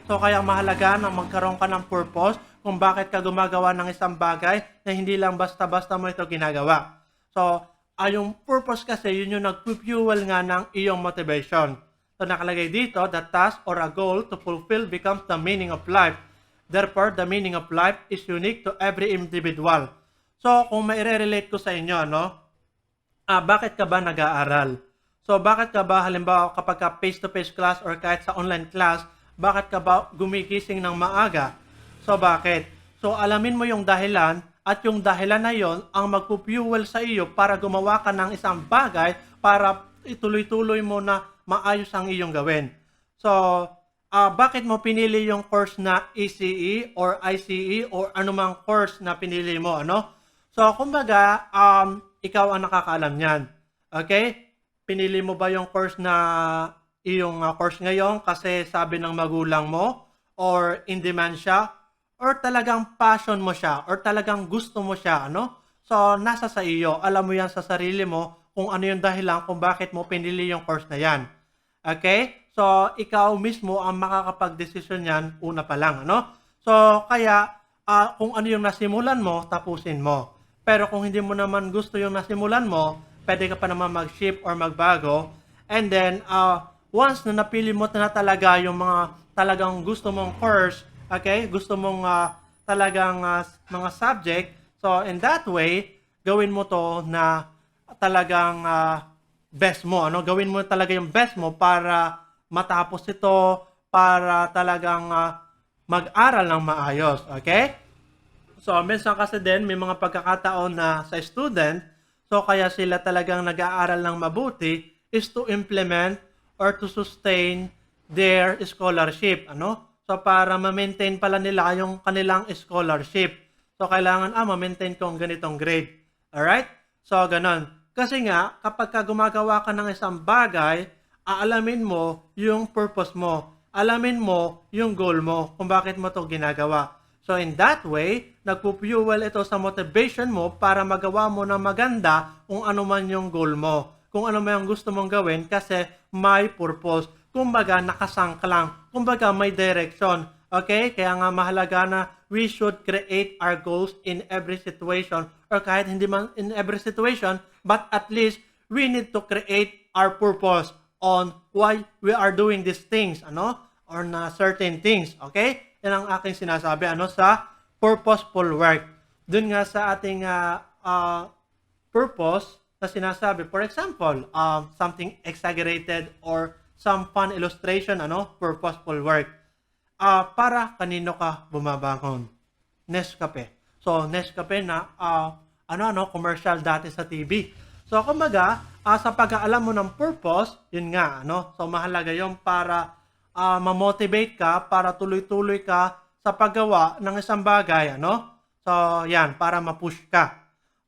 So kaya mahalaga na magkaroon ka ng purpose kung bakit ka gumagawa ng isang bagay na hindi lang basta-basta mo ito ginagawa. So, yung purpose kasi, yun yung nag-fuel nga ng iyong motivation. So nakalagay dito, the task or a goal to fulfill becomes the meaning of life. Therefore, the meaning of life is unique to every individual. So, kung maire-relate ko sa inyo, no? Bakit ka ba nag-aaral? So, bakit ka ba, halimbawa, kapag ka face-to-face class or kahit sa online class, bakit ka ba gumigising ng maaga? So, bakit? So, alamin mo yung dahilan at yung dahilan na yon ang magpupuel sa iyo para gumawa ka ng isang bagay para ituloy-tuloy mo na maayos ang iyong gawin. So, bakit mo pinili yung course na ECE or ICE or anumang course na pinili mo, ano? So, kumbaga, ikaw ang nakakaalam niyan. Okay? Pinili mo ba yung course na iyong course ngayon kasi sabi ng magulang mo or in demand siya or talagang passion mo siya or talagang gusto mo siya, ano? So, nasa sa iyo. Alam mo yan sa sarili mo kung ano yung dahilan kung bakit mo pinili yung course na yan. Okay? So, ikaw mismo ang makakapag-desisyon yan una pa lang, ano? So, kaya, kung ano yung nasimulan mo, tapusin mo. Pero kung hindi mo naman gusto yung nasimulan mo, pwede ka pa naman mag-shift or magbago. And then, once na napili mo na talaga yung mga talagang gusto mong course, okay? Gusto mong talagang mga subject. So, in that way, gawin mo to na talagang best mo, ano? Gawin mo talaga yung best mo para matapos ito, para talagang mag-aral ng maayos, okay? So, minsan kasi din may mga pagkakataon na sa student, so kaya sila talagang nag-aaral ng mabuti is to implement or to sustain their scholarship, ano? So, para ma-maintain pala nila yung kanilang scholarship. So, kailangan, ma-maintain ko ang ganitong grade. Alright? So, ganon. Kasi nga, kapag ka gumagawa ka ng isang bagay, aalamin mo yung purpose mo. Alamin mo yung goal mo kung bakit mo to ginagawa. So, in that way, nagpupuel ito sa motivation mo para magawa mo na maganda kung ano man yung goal mo. Kung ano man yung gusto mong gawin kasi may purpose. Kumbaga, nakasangklang. Kumbaga, may direction. Okay? Kaya nga mahalaga na we should create our goals in every situation or kahit hindi man in every situation, but at least we need to create our purpose on why we are doing these things, ano? Or na certain things, okay? Yan ang aking sinasabi, ano? Sa purposeful work. Dun nga sa ating purpose na sinasabi, for example, something exaggerated or some fun illustration, ano? Purposeful work. Para kanino ka bumabangon? Nescafe. So, Nescafe na, commercial dati sa TV. So, kumbaga, sa pag-aalam mo ng purpose, yun nga, ano? So, mahalaga yun para ma-motivate ka, para tuloy-tuloy ka sa paggawa ng isang bagay, ano? So, yan, para ma-push ka.